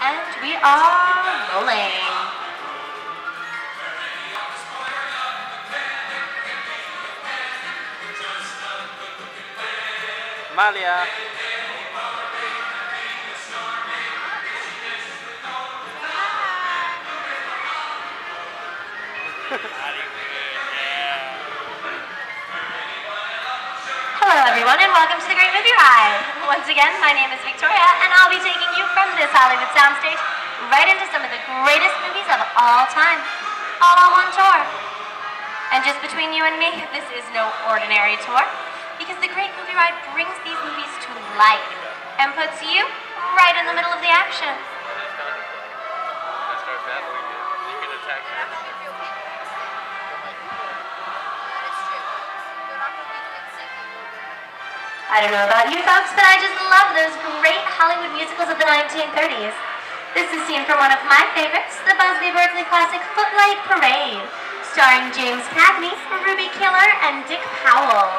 And we are rolling. Malia. Hello everyone and welcome to the Great Movie Ride. Once again, my name is Victoria and I'll be taking you from this Hollywood soundstage right into some of the greatest movies of all time, all on one tour. And just between you and me, this is no ordinary tour because the Great Movie Ride brings these movies to life and puts you right in the middle of the action. I don't know about you folks, but I just love those great Hollywood musicals of the 1930s. This is seen from one of my favorites, the Busby Berkeley classic Footlight Parade, starring James Cagney, Ruby Keeler, and Dick Powell.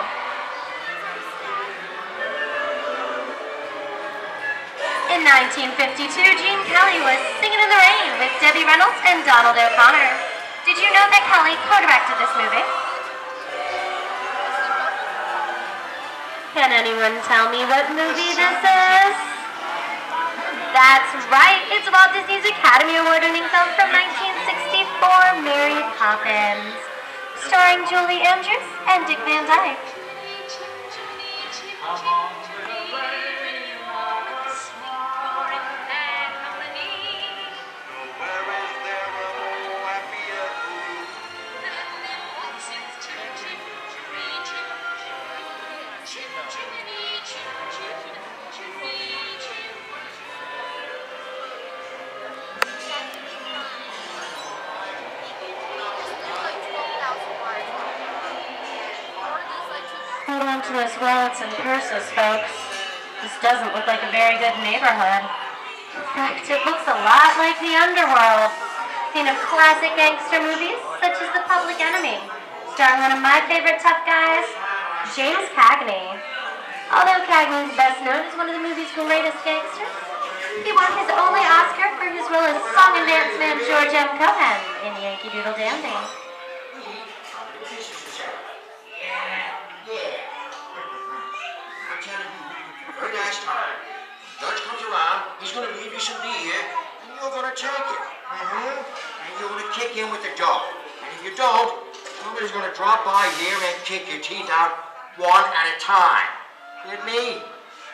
In 1952, Gene Kelly was Singing in the Rain with Debbie Reynolds and Donald O'Connor. Did you know that Kelly co-directed this movie? Can anyone tell me what movie this is? That's right, it's Walt Disney's Academy Award-winning film from 1964, Mary Poppins, starring Julie Andrews and Dick Van Dyke. Hold on to those wallets and purses, folks. This doesn't look like a very good neighborhood. In fact, it looks a lot like the underworld, scene of classic gangster movies such as The Public Enemy, starring one of my favorite tough guys, James Cagney. Although Cagney is best known as one of the movie's greatest gangsters, he won his only Oscar for his role as song and dance man George M. Cohan in Yankee Doodle Dandy. Very nice time. Judge comes around, he's going to leave you some beer, and you're going to take it. And you're going to kick in with the dough. And if you don't, somebody's going to drop by here and kick your teeth out one at a time. Get me?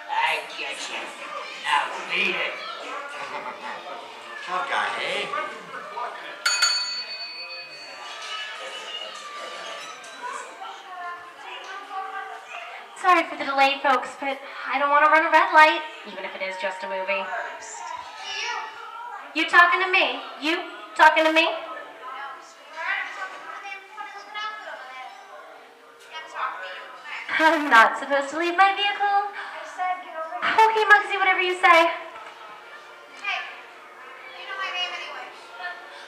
I get you. Now beat it. Tough guy, eh? Sorry for the delay, folks, but I don't want to run a red light, even if it is just a movie. You talking to me? You talking to me? I'm not supposed to leave my vehicle. Okay, Muggsy, whatever you say. Hey, you know my name anyway.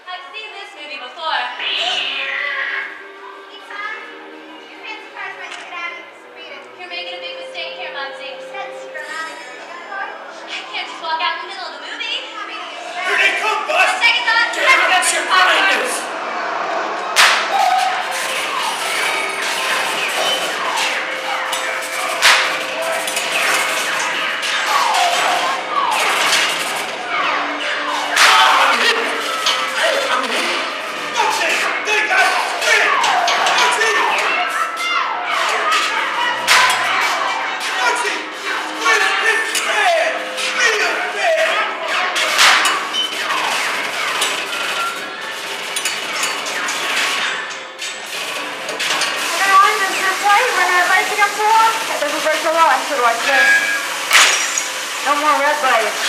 I've seen this movie before. You're making a big mistake here, Muggsy. I can't just walk out in the middle of the movie. Here they come, boss! On second thought, That's your blindness! No more red lights.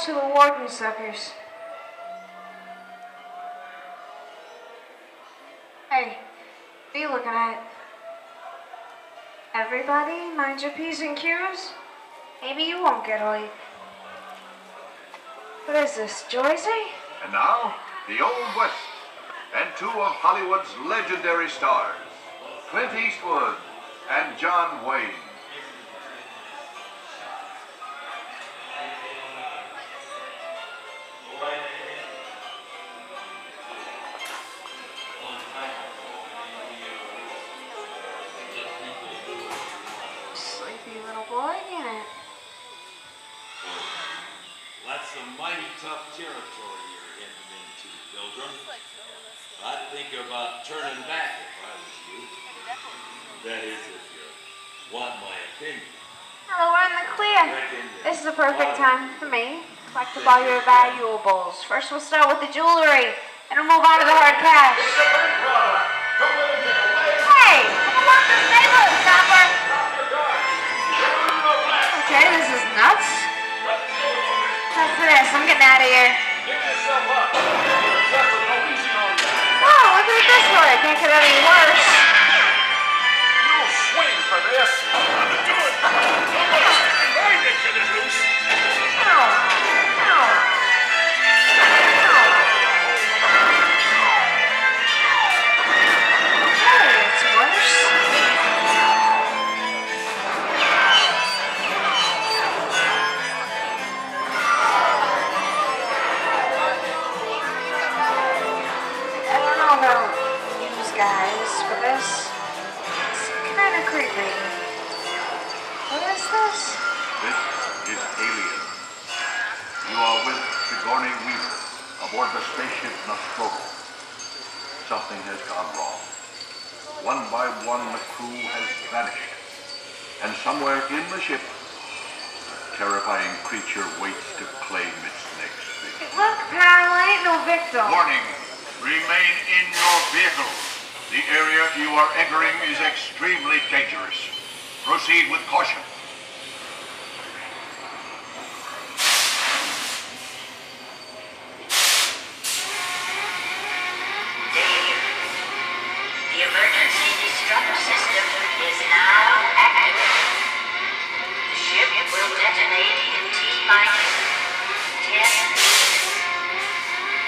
To the warden suckers. Hey, what are you looking at? Everybody, mind your P's and Q's. Maybe you won't get late. What is this, Jersey? And now, the Old West, and two of Hollywood's legendary stars, Clint Eastwood and John Wayne. Sleepy little boy, ain't it? That's some mighty tough territory you're heading into, Pilgrim. I'd think about turning back if I was you. That is, if you want my opinion. Hello, we're in the clear. This is the perfect time for me to collect up all your valuables. First, we'll start with the jewelry, and we'll move on to the hard cash. Hey, come on this neighborhood, stopper. Okay, this is nuts. What's this? I'm getting out of here. Oh, look at it this way. It can't get any worse. You'll swing for this. I'm do it. My neck is loose. Ow. Ow. Hey, it's worse. I don't know about you guys, but this is kind of creepy. What is this? This is Alien. You are with Sigourney Weaver aboard the spaceship Nostromo. Something has gone wrong. One by one, the crew has vanished. And somewhere in the ship, a terrifying creature waits to claim its next victim. Look, pal, I ain't no victim. Warning, remain in your vehicle. The area you are entering is extremely dangerous. Proceed with caution. The emergency destruct system is now active. The ship will detonate in T-minus 10 minutes.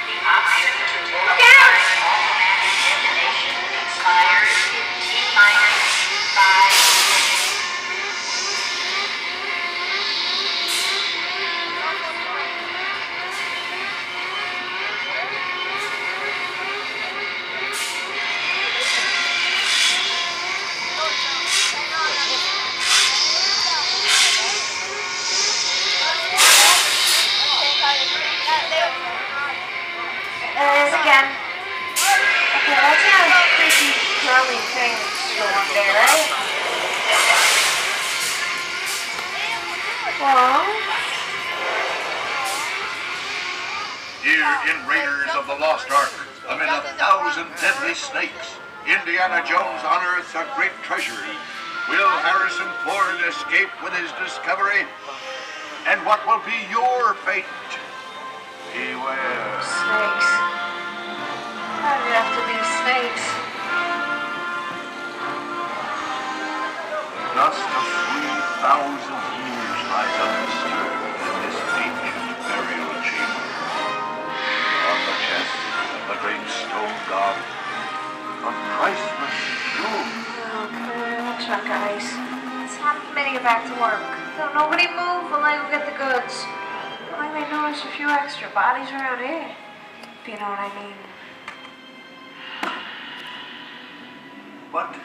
The option to override automatic detonation expires in T-minus 5 minutes. There it is again. Okay, let's have creepy curly things go up there, right? Well, Here in Raiders of the Lost Ark, amid 1,000 deadly snakes, Indiana Jones unearths a great treasure. Will Harrison Ford escape with his discovery? And what will be your fate? Beware. snakes. Why'd it have to be snakes? Dust of 3,000 years lies undisturbed in this ancient burial chamber. On the chest of the great stone god, a priceless jewel. Okay, let's check, guys. It's time for me to get back to work. Don't nobody move while I go get the goods. I may notice a few extra bodies around here, if you know what I mean. But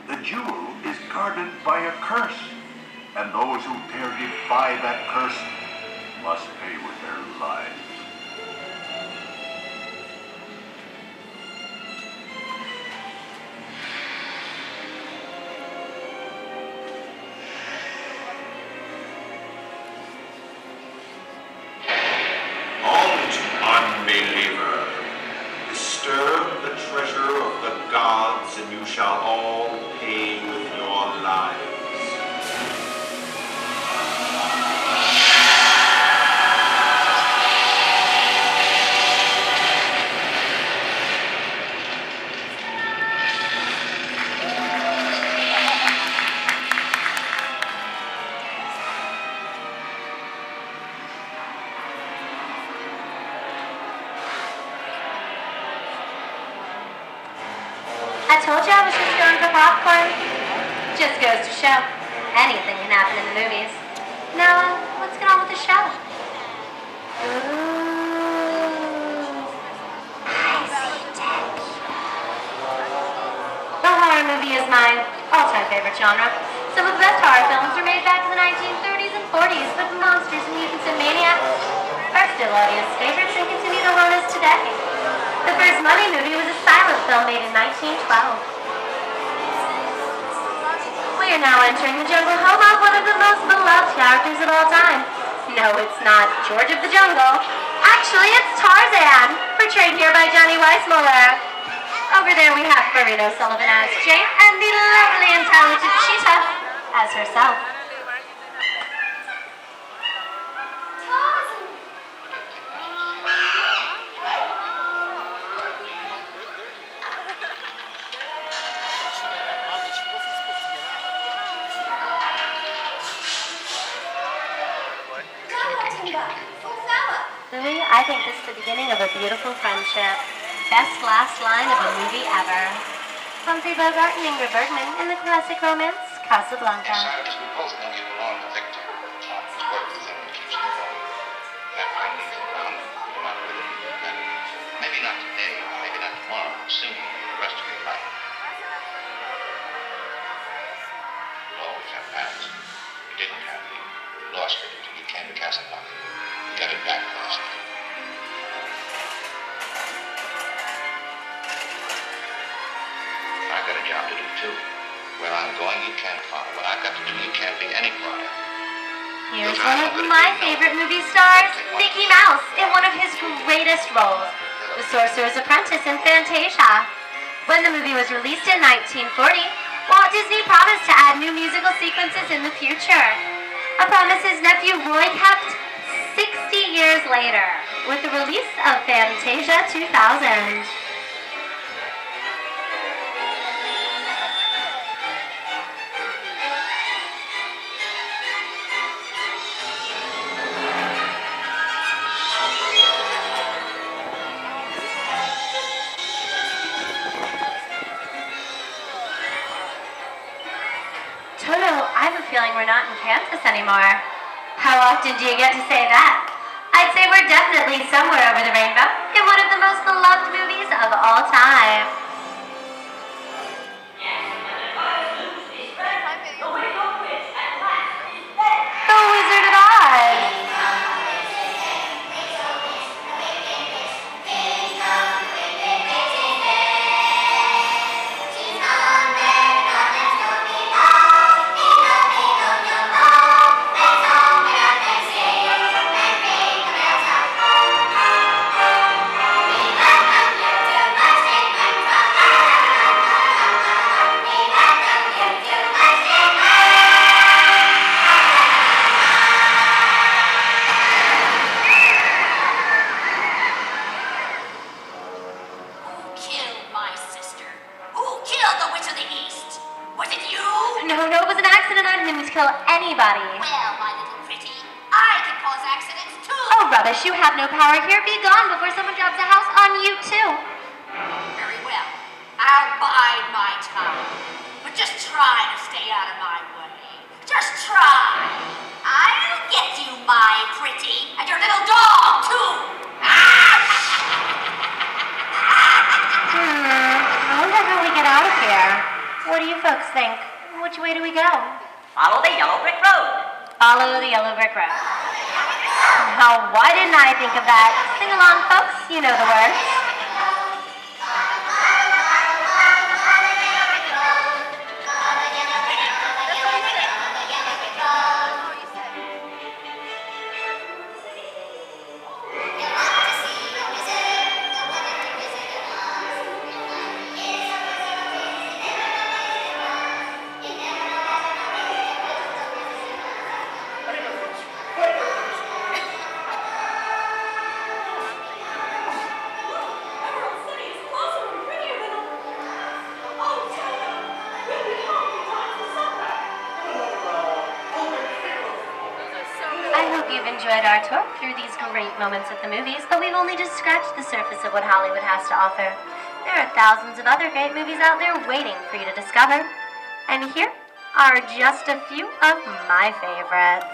the jewel is guarded by a curse, and those who dare defy that curse must pay with their lives. Halt, unbeliever. Disturb the treasure of the gods, and you shall all pay with your lives. I told you I was just going for popcorn. Just goes to show, anything can happen in the movies. Now, let's get on with the show. The horror movie is my all-time favorite genre. Some of the best horror films were made back in the 1930s and 40s, but monsters, mutants, and maniacs are still audience favorites and continue to haunt us today. The first Mummy movie was a silent film made in 1912. We are now entering the jungle home of one of the most beloved characters of all time. No, it's not George of the Jungle. Actually, it's Tarzan, portrayed here by Johnny Weissmuller. Over there we have Marino Sullivan as Jane, and the lovely and talented Cheetah as herself. Louis, I think this is the beginning of a beautiful friendship. Best last line of a movie ever. Humphrey Bogart and Ingrid Bergman in the classic romance, Casablanca. Besides, we both know you belong to Victor. The work with him keeps you going. That might leave you around, you're not with him. And maybe not today, maybe not tomorrow, but soon, the rest of your life. You'll always have past. You didn't have me. You lost it until you came to Casablanca. You got it back last night. I've got a job to do too. Where I'm going, you can't follow. What I've got to do, you can't be any part of. Here's one of my favorite movie stars, Mickey Mouse, in one of his greatest roles, The Sorcerer's Apprentice in Fantasia. When the movie was released in 1940, Walt Disney promised to add new musical sequences in the future. A promise his nephew Roy kept 60 years later, with the release of Fantasia 2000. I have a feeling we're not in Kansas anymore. How often do you get to say that? I'd say we're definitely somewhere over the rainbow in one of the most beloved movies of all time. The Wizard of Oz. Anybody. Well, my little pretty, I can cause accidents too. Oh, rubbish. You have no power here. Be gone before someone drops a house on you, too. Very well. I'll bide my time. But just try to stay out of my way. Just try. I'll get you, my pretty. And your little dog, too. I wonder how we get out of here. What do you folks think? Which way do we go? Follow the yellow brick road. Follow the yellow brick road. Now, why didn't I think of that? Sing along, folks. You know the words. Enjoyed our tour through these great moments at the movies, but we've only just scratched the surface of what Hollywood has to offer. There are thousands of other great movies out there waiting for you to discover. And here are just a few of my favorites.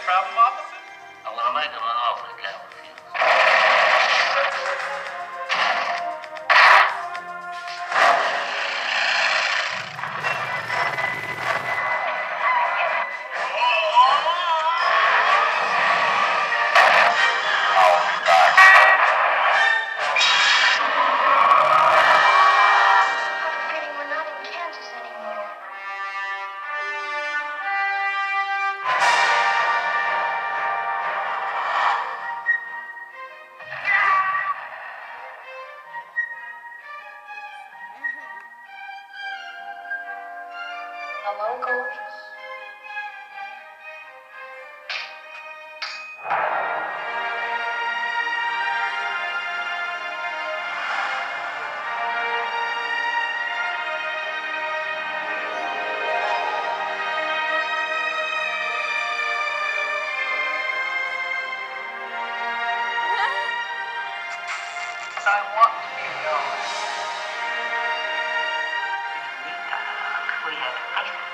Problem, officer? I'm gonna make him an offer he can't refuse. Pity we're not in Kansas anymore. Hello, gorgeous. I want to be yours. We have to face it.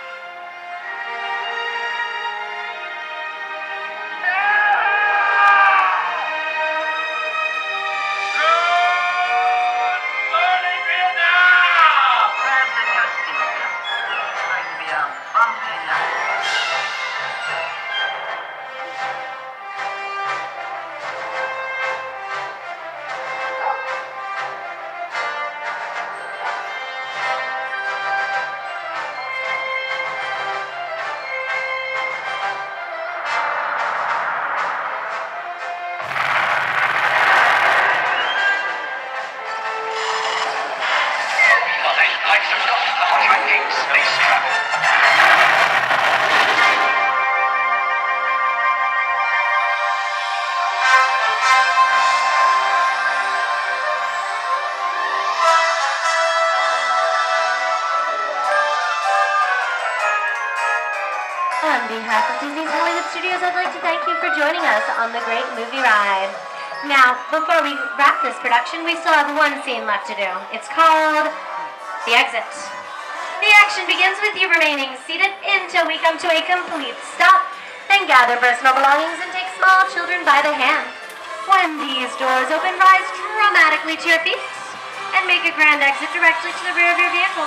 Fasten your seatbelt. It's going to be a bumpy night. Space travel. On behalf of Disney's Hollywood Studios, I'd like to thank you for joining us on the Great Movie Ride. Now, before we wrap this production, we still have one scene left to do. It's called The Exit. The action begins with you remaining seated until we come to a complete stop. Then gather personal belongings and take small children by the hand. When these doors open, rise dramatically to your feet and make a grand exit directly to the rear of your vehicle.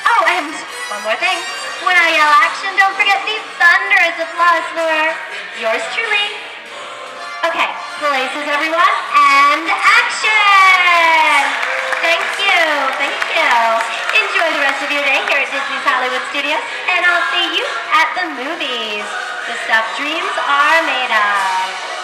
Oh, and one more thing. When I yell action, don't forget these thunderous applause for yours truly. Okay, places everyone, and action! Thank you, thank you. Enjoy the rest of your day here at Disney's Hollywood Studios, and I'll see you at the movies. The stuff dreams are made of.